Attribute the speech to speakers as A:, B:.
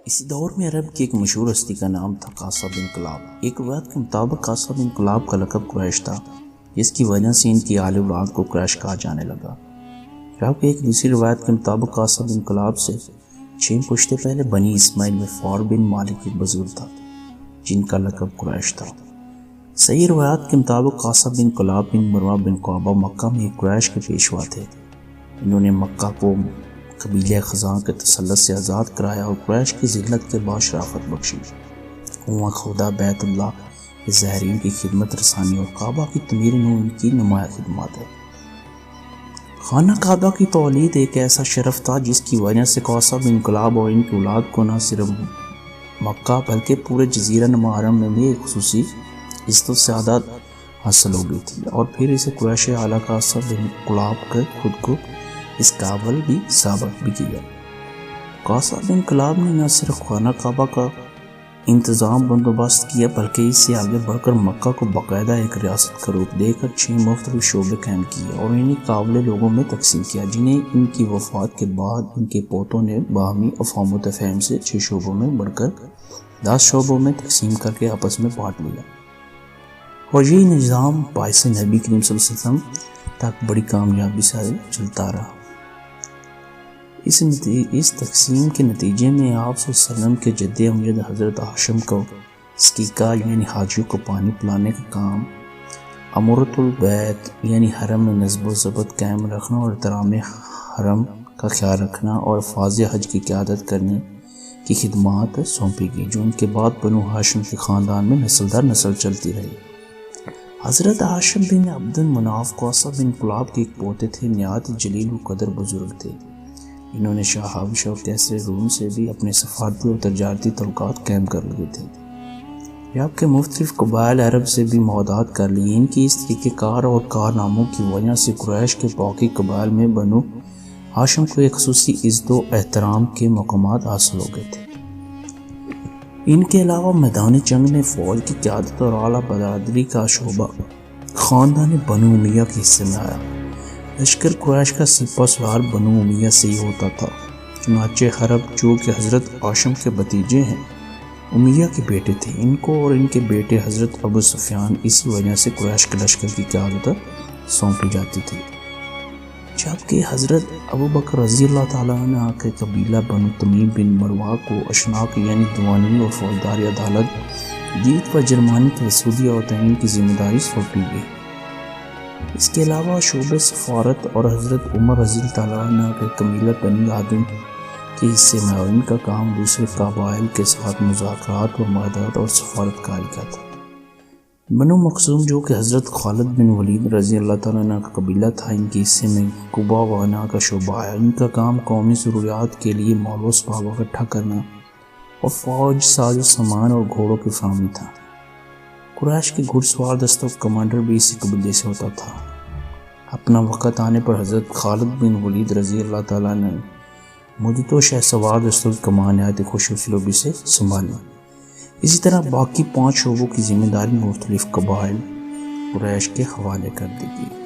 A: اسی دور میں عرب کی ایک مشہور ہستی کا نام تھا قاصہ بن کلاب۔ ایک روایت کے مطابق قاصہ بن کلاب کا لقب قریش تھا، جس کی وجہ سے ان کی آل اولاد کو قریش کہا جانے لگا۔ جبکہ ایک دوسری روایت کے مطابق قاصہ بن کلاب سے 6 پشتے پہلے بنی اسماعیل میں فور بن مالک ایک بزرگ تھا، جن کا لقب قریش تھا۔ صحیح روایات کے مطابق قاصہ بن کلاب بن مروہ بن قعبہ مکہ میں قریش کے پیشوا تھے۔ انہوں نے مکہ کو قبیلہ خزاں کے تسلط سے آزاد کرایا اور قریش کی ذلت کے بعد شرافت بخشی۔ کنواں خدا، بیت اللہ کے زائرین کی خدمت رسانی اور کعبہ کی تعمیر ان کی نمایاں خدمات ہے۔ خانہ کعبہ کی تولید ایک ایسا شرف تھا جس کی وجہ سے قاصہ بن کلاب اور ان کی اولاد کو نہ صرف مکہ بلکہ پورے جزیرہ نما عرب میں بھی ایک خصوصی عزت و سعادت حاصل ہو گئی تھی، اور پھر اسے قریش اعلیٰ قاصہ بن کلاب کے خود کو اس قابل بھی ثابت بھی کیا۔ قاصہ بن کلاب نے نہ صرف خانہ کعبہ کا انتظام بندوبست کیا بلکہ اس سے آگے بڑھ کر مکہ کو باقاعدہ ایک ریاست کا روپ دے کر 6 مختلف شعبے قائم کیے اور انہیں قابل لوگوں میں تقسیم کیا، جنہیں ان کی وفات کے بعد ان کے پوتوں نے باہمی افہام و تفہیم سے 6 شعبوں میں بڑھ کر 10 شعبوں میں تقسیم کر کے آپس میں بانٹ لیا، اور یہ نظام باعث نبی کریم صلی اللہ علیہ وسلم تک بڑی کامیابی سے چلتا رہا۔ اس تقسیم کے نتیجے میں آپ صلی اللہ علیہ وسلم کے جد امجد حضرت ہاشم کو سقیقہ یعنی حاجیوں کو پانی پلانے کا کام، امورۃ البیت یعنی حرم میں نظم و ضبط قائم رکھنا اور احترام حرم کا خیال رکھنا اور افواج حج کی قیادت کرنے کی خدمات سونپی گئی، جو ان کے بعد بنو ہاشم کے خاندان میں نسل در نسل چلتی رہی۔ حضرت ہاشم بن عبد مناف قاصہ بن کلاب کے ایک پوتے تھے، نہایت جلیل القدر بزرگ تھے۔ انہوں نے شاہ حبشہ اور کیسر روم سے بھی اپنے سفارتی اور تجارتی تعلقات قائم کر لیے تھے، جبکہ مختلف قبائل عرب سے بھی معاہدات کر لیے۔ ان کی اس طریقہ کار اور کارناموں کی وجہ سے قریش کے باقی قبائل میں بنو ہاشم کو ایک خصوصی عزت و احترام کے مقامات حاصل ہو گئے تھے۔ ان کے علاوہ میدان جنگ میں فوج کی قیادت اور اعلیٰ برادری کا شعبہ خاندان بنو امیہ کے حصے میں آیا۔ لشکر قریش کا سپہ سالار بنو امیہ سے ہی ہوتا تھا، چنانچہ حرب جو کہ حضرت ہاشم کے بھتیجے ہیں امیہ کے بیٹے تھے، ان کو اور ان کے بیٹے حضرت ابو سفیان اسی وجہ سے قریش کے لشکر کی قیادت سونپی جاتی تھی، جبکہ حضرت ابو بکر رضی اللہ تعالیٰ عنہ کے قبیلہ بنو تمیم بن مروہ کو اشناق یعنی دیوانی اور فوجداری عدالت، جیت و جرمانی کی وصولی اور تعین کی ذمہ داری سونپی گئی۔ اس کے علاوہ شعبہ سفارت اور حضرت عمر رضی اللہ تعالیٰ عنہ کے قبیلہ بنی آدم کے حصے میں، اور ان کا کام دوسرے قبائل کے ساتھ مذاکرات اور معاہدات اور سفارتکاری کا تھا۔ بنو مخزوم جو کہ حضرت خالد بن ولید رضی اللہ تعالیٰ عنہ کا قبیلہ تھا، ان کے حصے میں قبا و عناء کا شعبہ آیا۔ ان کا کام قومی ضروریات کے لیے مال و اسباب اکٹھا کرنا اور فوج ساز و سامان اور گھوڑوں کی فراہمی تھا۔ قریش کے گھڑ سوار دستوں کا کمانڈر بھی اسی قبیلے سے ہوتا تھا۔ اپنا وقت آنے پر حضرت خالد بن ولید رضی اللہ تعالیٰ نے مدتوں شہ سوار دستوں کی کمان نہایت خوش اسلوبی سے سنبھالی۔ اسی طرح باقی 5 شعبوں کی ذمہ داری مختلف قبائل قریش کے حوالے کر دی گئی۔